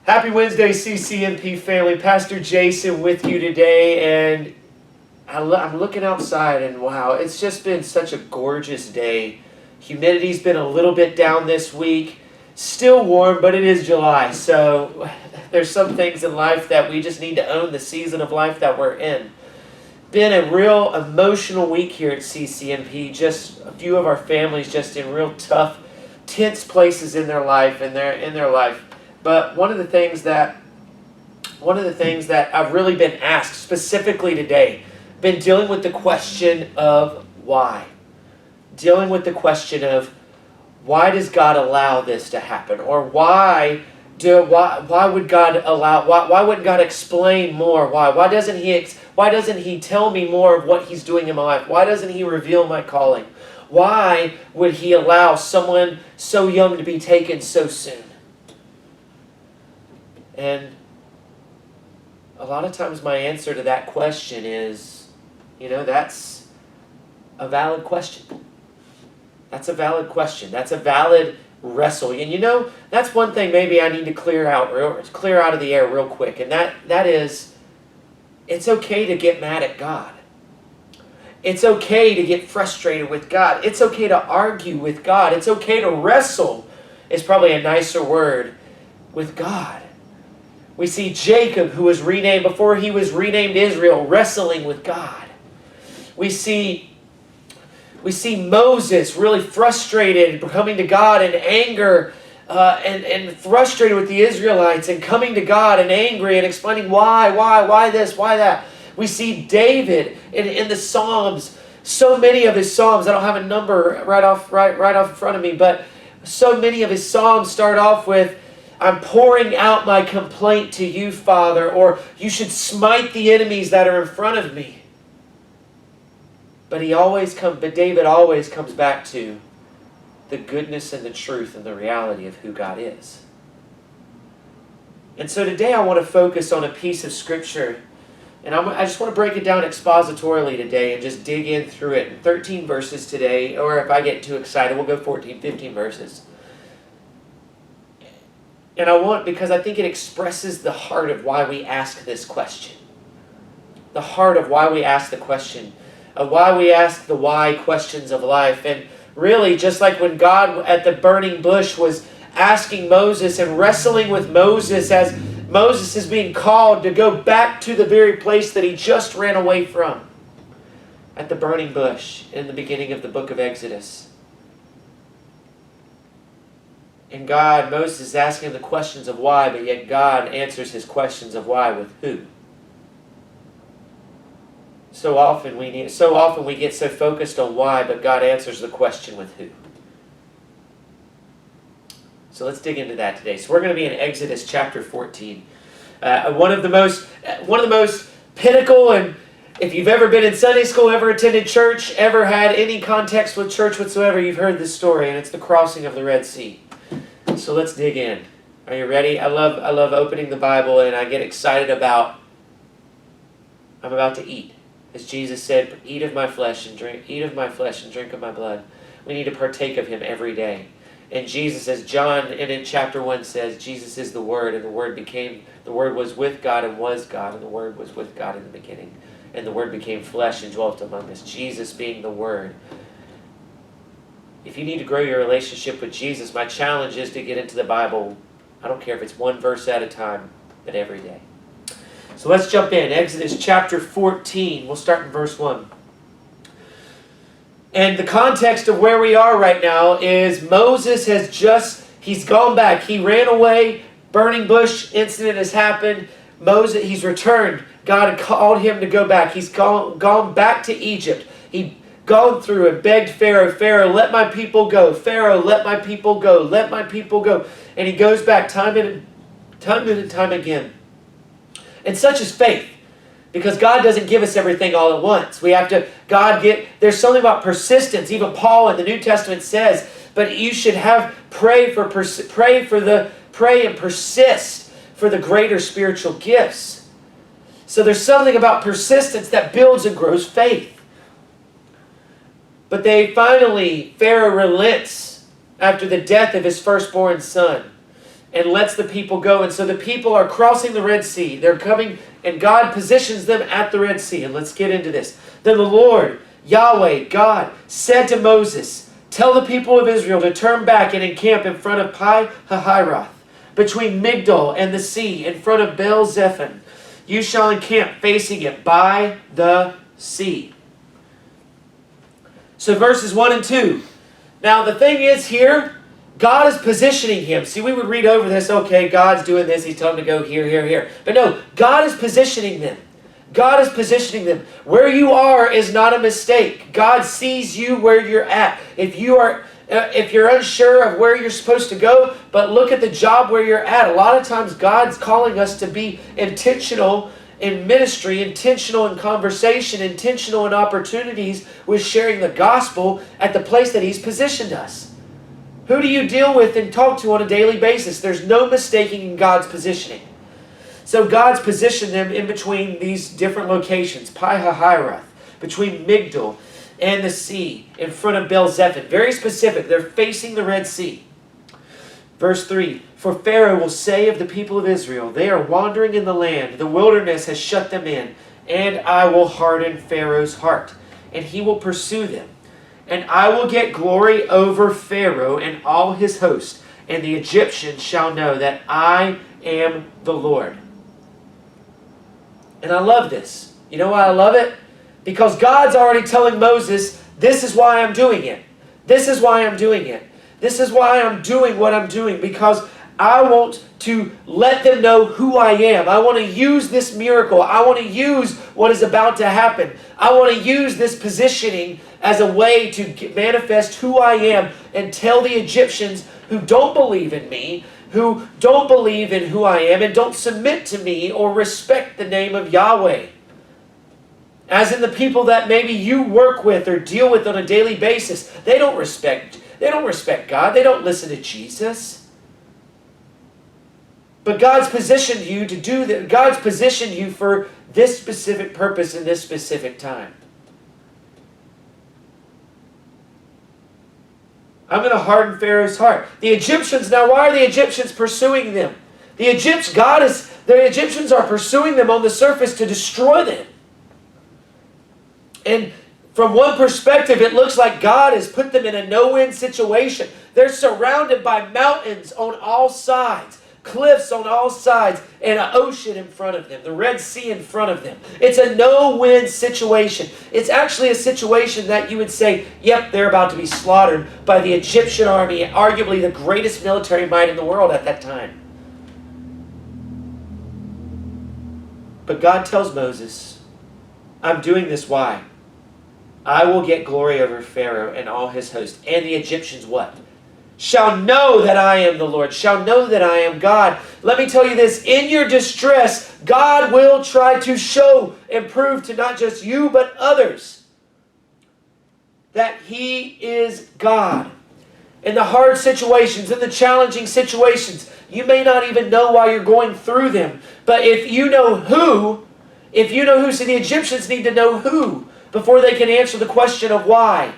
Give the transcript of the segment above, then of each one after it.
Happy Wednesday, CCNP family. Pastor Jason with you today, and I'm looking outside, and wow, it's just been such a gorgeous day. Humidity's been a little bit down this week. Still warm, but it is July, so there's some things in life that we just need to own the season of life that we're in. Been a real emotional week here at CCNP. Just a few of our families just in real tough, tense places in their life, But one of the things that I've really been asked specifically today, been dealing with the question of why. Dealing with the question of why does God allow this to happen? Or why would God allow, why wouldn't God explain more? Why doesn't he tell me more of what he's doing in my life? Why doesn't he reveal my calling? Why would he allow someone so young to be taken so soon? And a lot of times my answer to that question is, that's a valid question. That's a valid question. That's a valid wrestle. And that's one thing maybe I need to clear out of the air real quick. And that is, it's okay to get mad at God. It's okay to get frustrated with God. It's okay to argue with God. It's okay to wrestle, is probably a nicer word, with God. We see Jacob, who was renamed, before he was renamed Israel, wrestling with God. We see Moses really frustrated, coming to God in anger, and frustrated with the Israelites, and coming to God and angry and explaining why this, why that. We see David in the Psalms, so many of his Psalms, I don't have a number right off in front of me, but so many of his Psalms start off with, I'm pouring out my complaint to you, Father, or you should smite the enemies that are in front of me. But David always comes back to the goodness and the truth and the reality of who God is. And so today I want to focus on a piece of Scripture, and I just want to break it down expositorily today and just dig in through it. In 13 verses today, or if I get too excited, we'll go 14, 15 verses. And because I think it expresses the heart of why we ask this question. The heart of why we ask the question. Of why we ask the why questions of life. And really, just like when God at the burning bush was asking Moses and wrestling with Moses as Moses is being called to go back to the very place that he just ran away from. At the burning bush in the beginning of the book of Exodus. And Moses is asking the questions of why, but yet God answers his questions of why with who. So often we get so focused on why, but God answers the question with who. So let's dig into that today. So we're going to be in Exodus chapter 14. One of the most pinnacle, and if you've ever been in Sunday school, ever attended church, ever had any context with church whatsoever, you've heard this story, and it's the crossing of the Red Sea. So let's dig in. Are you ready? I love opening the Bible, and I get excited I'm about to eat. As Jesus said, eat of my flesh and drink of my blood. We need to partake of him every day. And Jesus, as John in chapter 1 says, Jesus is the Word, and the Word was with God and was God, and the Word was with God in the beginning. And the Word became flesh and dwelt among us. Jesus being the Word. If you need to grow your relationship with Jesus, my challenge is to get into the Bible. I don't care if it's one verse at a time, but every day. So let's jump in. Exodus chapter 14. We'll start in verse 1. And the context of where we are right now is Moses he's gone back. He ran away. Burning bush incident has happened. He's returned. God had called him to go back. He's gone back to Egypt. He'd gone through and begged Pharaoh, Pharaoh, let my people go. Pharaoh, let my people go. Let my people go. And he goes back time and time again. And such is faith. Because God doesn't give us everything all at once. There's something about persistence. Even Paul in the New Testament says, but you should pray and persist for the greater spiritual gifts. So there's something about persistence that builds and grows faith. But Pharaoh relents after the death of his firstborn son. and lets the people go. And so the people are crossing the Red Sea. They're coming, and God positions them at the Red Sea. And let's get into this. Then the Lord, Yahweh, God, said to Moses, tell the people of Israel to turn back and encamp in front of Pi-hahiroth, between Migdol and the sea, in front of Baal-zephon. You shall encamp facing it by the sea. So verses 1 and 2. Now the thing is here, God is positioning him. See, we would read over this, okay, God's doing this, he's telling them to go here, here, here. But no, God is positioning them. God is positioning them. Where you are is not a mistake. God sees you where you're at. If you're unsure of where you're supposed to go, but look at the job where you're at. A lot of times God's calling us to be intentional in ministry, intentional in conversation, intentional in opportunities with sharing the gospel at the place that he's positioned us. Who do you deal with and talk to on a daily basis? There's no mistaking in God's positioning. So God's positioned them in between these different locations, Pi-hahiroth, between Migdol and the sea, in front of Baal-zephon. Very specific. They're facing the Red Sea. Verse 3, for Pharaoh will say of the people of Israel, they are wandering in the land, the wilderness has shut them in, and I will harden Pharaoh's heart, and he will pursue them. And I will get glory over Pharaoh and all his host, and the Egyptians shall know that I am the Lord. And I love this. You know why I love it? Because God's already telling Moses, this is why I'm doing it. This is why I'm doing it. This is why I'm doing what I'm doing, because I want to let them know who I am. I want to use this miracle. I want to use what is about to happen. I want to use this positioning as a way to manifest who I am and tell the Egyptians who don't believe in me, who don't believe in who I am and don't submit to me or respect the name of Yahweh. As in the people that maybe you work with or deal with on a daily basis, they don't respect God. They don't listen to Jesus. But God's positioned you to do that. God's positioned you for this specific purpose in this specific time. I'm going to harden Pharaoh's heart. The Egyptians, now why are the Egyptians pursuing them? The Egyptians are pursuing them on the surface to destroy them. And from one perspective, it looks like God has put them in a no-win situation. They're surrounded by mountains on all sides, cliffs on all sides, and an ocean in front of them, the Red Sea in front of them. It's a no-win situation. It's actually a situation that you would say, yep, they're about to be slaughtered by the Egyptian army, arguably the greatest military might in the world at that time. But God tells Moses, I'm doing this, why? I will get glory over Pharaoh and all his host. And the Egyptians what? Shall know that I am the Lord. Shall know that I am God. Let me tell you this. In your distress, God will try to show and prove to not just you, but others that he is God. In the hard situations, in the challenging situations, you may not even know why you're going through them. But if you know who, see, the Egyptians need to know who before they can answer the question of why.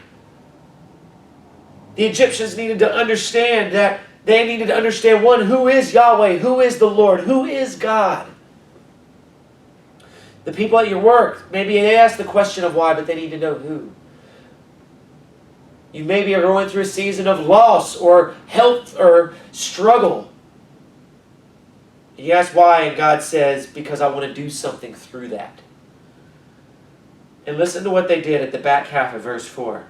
The Egyptians needed to understand that they needed to understand, one, who is Yahweh, who is the Lord, who is God. The people at your work, maybe they ask the question of why, but they need to know who. You maybe are going through a season of loss or health or struggle. You ask why, and God says, because I want to do something through that. And listen to what they did at the back half of verse 4.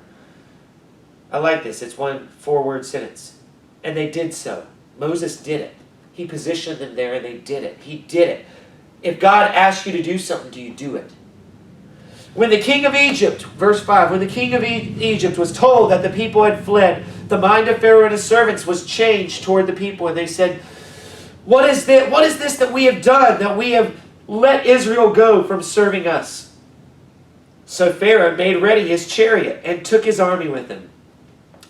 I like this. It's one 4-word sentence. And they did so. Moses did it. He positioned them there and they did it. He did it. If God asks you to do something, do you do it? When the king of Egypt, verse 5, when the king of Egypt was told that the people had fled, the mind of Pharaoh and his servants was changed toward the people. And they said, What is this that we have done, that we have let Israel go from serving us? So Pharaoh made ready his chariot and took his army with him.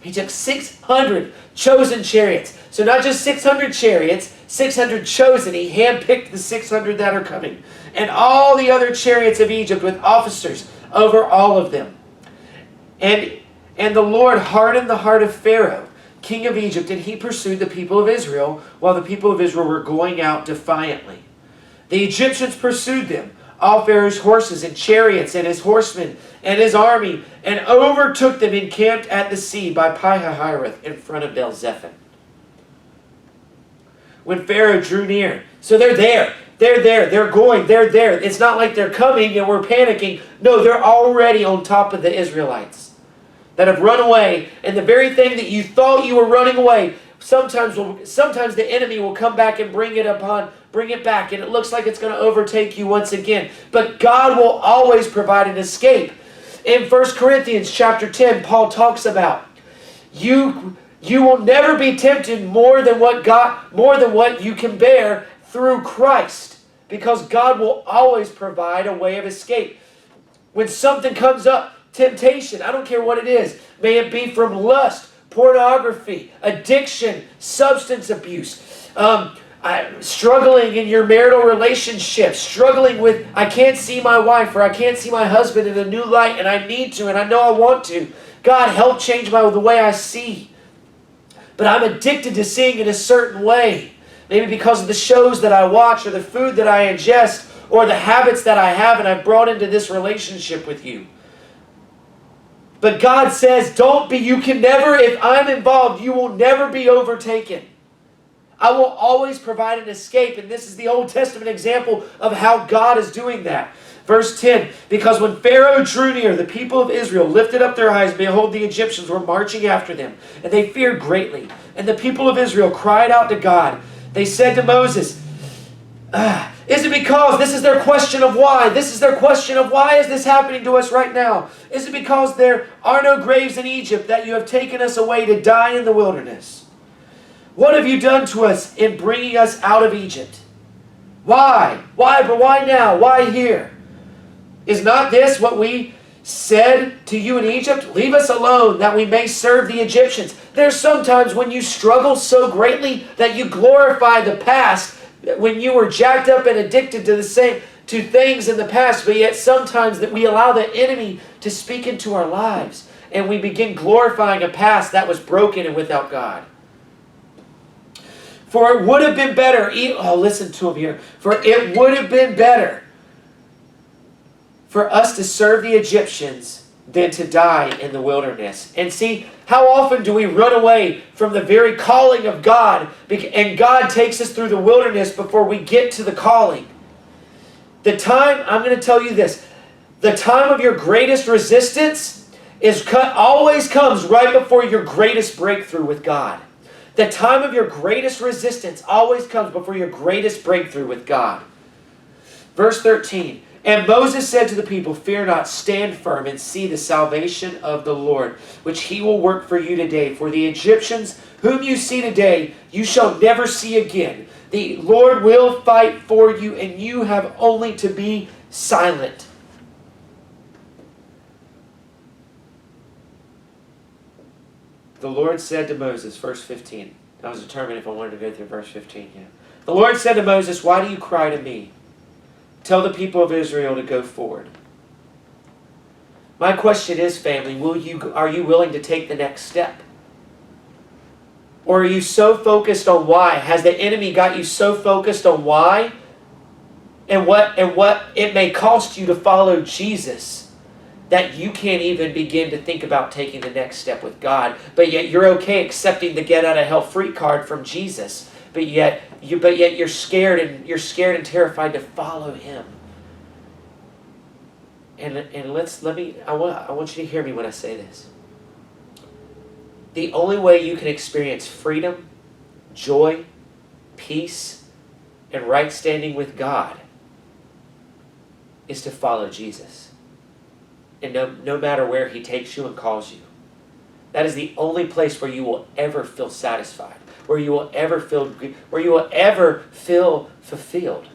He took 600 chosen chariots. So not just 600 chariots, 600 chosen. He handpicked the 600 that are coming. And all the other chariots of Egypt with officers over all of them. And the Lord hardened the heart of Pharaoh, king of Egypt, and he pursued the people of Israel while the people of Israel were going out defiantly. The Egyptians pursued them, all Pharaoh's horses and chariots and his horsemen and his army, and overtook them encamped at the sea by Pi-hahiroth in front of Baal-zephon. When Pharaoh drew near, so they're there. They're there. They're going. They're there. It's not like they're coming and we're panicking. No, they're already on top of the Israelites that have run away. And the very thing that you thought you were running away, sometimes the enemy will come back and bring it back. And it looks like it's going to overtake you once again. But God will always provide an escape. In 1 Corinthians chapter 10, Paul talks about you will never be tempted more than what you can bear through Christ, because God will always provide a way of escape. When something comes up, temptation, I don't care what it is, may it be from lust, pornography, addiction, substance abuse, struggling in your marital relationship, struggling with, I can't see my wife or I can't see my husband in a new light, and I need to, and I know I want to. God, help change the way I see. But I'm addicted to seeing in a certain way. Maybe because of the shows that I watch or the food that I ingest or the habits that I have and I've brought into this relationship with you. But God says, you can never, if I'm involved, you will never be overtaken. I will always provide an escape. And this is the Old Testament example of how God is doing that. Verse 10, because when Pharaoh drew near, the people of Israel lifted up their eyes, behold, the Egyptians were marching after them, and they feared greatly. And the people of Israel cried out to God. They said to Moses, is it because, this is their question of why, why is this happening to us right now? Is it because there are no graves in Egypt that you have taken us away to die in the wilderness? What have you done to us in bringing us out of Egypt? Why? But why now? Why here? Is not this what we said to you in Egypt? Leave us alone that we may serve the Egyptians. There's sometimes when you struggle so greatly that you glorify the past, when you were jacked up and addicted to things in the past, but yet sometimes that we allow the enemy to speak into our lives and we begin glorifying a past that was broken and without God. For it would have been better, listen to him here. For it would have been better for us to serve the Egyptians than to die in the wilderness. And see, how often do we run away from the very calling of God, and God takes us through the wilderness before we get to the calling? I'm going to tell you this, the time of your greatest resistance always comes right before your greatest breakthrough with God. The time of your greatest resistance always comes before your greatest breakthrough with God. Verse 13, and Moses said to the people, fear not, stand firm and see the salvation of the Lord, which he will work for you today. For the Egyptians whom you see today, you shall never see again. The Lord will fight for you, and you have only to be silent. The Lord said to Moses, verse 15. I was determined if I wanted to go through verse 15 yet. The Lord said to Moses, why do you cry to me? Tell the people of Israel to go forward. My question is, family, are you willing to take the next step? Or are you so focused on why? Has the enemy got you so focused on why and what it may cost you to follow Jesus that you can't even begin to think about taking the next step with God, but yet you're okay accepting the get out of hell free card from Jesus, but yet you're scared and terrified to follow him. And I want you to hear me when I say this. The only way you can experience freedom, joy, peace, and right standing with God is to follow Jesus. And no matter where he takes you and calls you. That is the only place where you will ever feel satisfied, where you will ever feel fulfilled.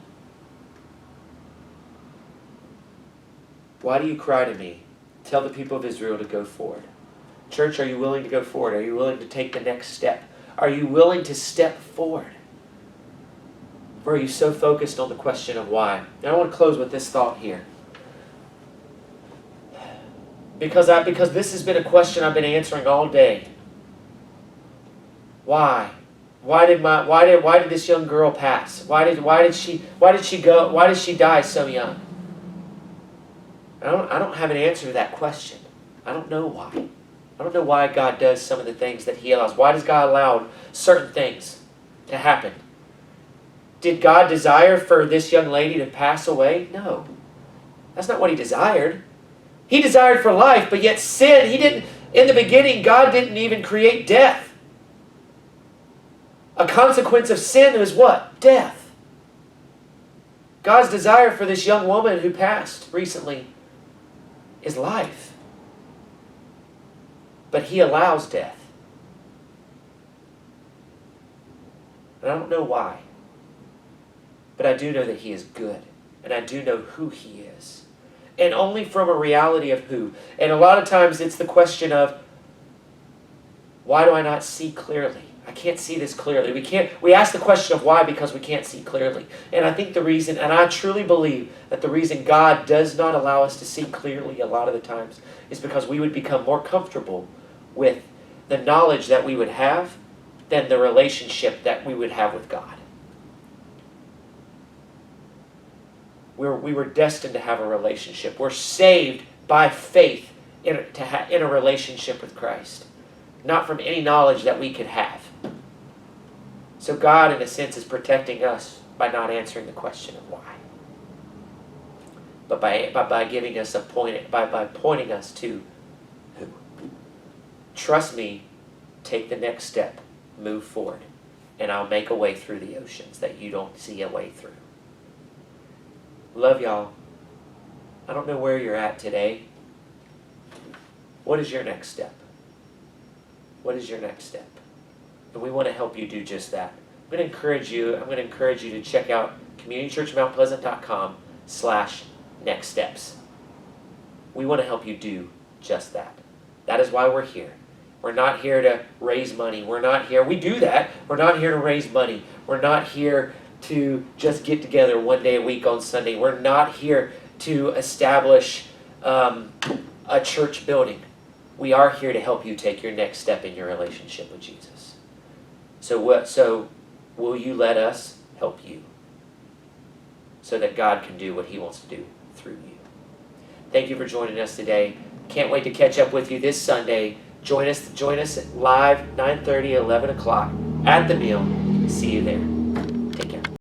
Why do you cry to me? Tell the people of Israel to go forward. Church, are you willing to go forward? Are you willing to take the next step? Are you willing to step forward? Or are you so focused on the question of why? And I want to close with this thought here. Because this has been a question I've been answering all day. Why? Why did this young girl pass? Why did she die so young? I don't have an answer to that question. I don't know why. I don't know why God does some of the things that He allows. Why does God allow certain things to happen? Did God desire for this young lady to pass away? No. That's not what He desired. He desired for life, but yet sin, in the beginning, God didn't even create death. A consequence of sin is what? Death. God's desire for this young woman who passed recently is life. But He allows death. And I don't know why. But I do know that He is good. And I do know who He is. And only from a reality of who. And a lot of times it's the question of, why do I not see clearly? I can't see this clearly. We ask the question of why because we can't see clearly. And I think the reason, and I truly believe that the reason God does not allow us to see clearly a lot of the times is because we would become more comfortable with the knowledge that we would have than the relationship that we would have with God. We were destined to have a relationship. We're saved by faith in a relationship with Christ, not from any knowledge that we could have. So God, in a sense, is protecting us by not answering the question of why, but by giving us by pointing us to who. Trust me. Take the next step. Move forward, and I'll make a way through the oceans that you don't see a way through. Love y'all. I don't know where you're at today. What is your next step? What is your next step? And we want to help you do just that. I'm going to encourage you to check out communitychurchmountpleasant.com/next steps. We want to help you do just that. That is why we're here. We're not here to raise money. We do that. We're not here to raise money. We're not here to just get together one day a week on Sunday. We're not here to establish a church building. We are here to help you take your next step in your relationship with Jesus. So will you let us help you so that God can do what He wants to do through you? Thank you for joining us today. Can't wait to catch up with you this Sunday. Join us live 9:30, 11 o'clock at the meal. See you there.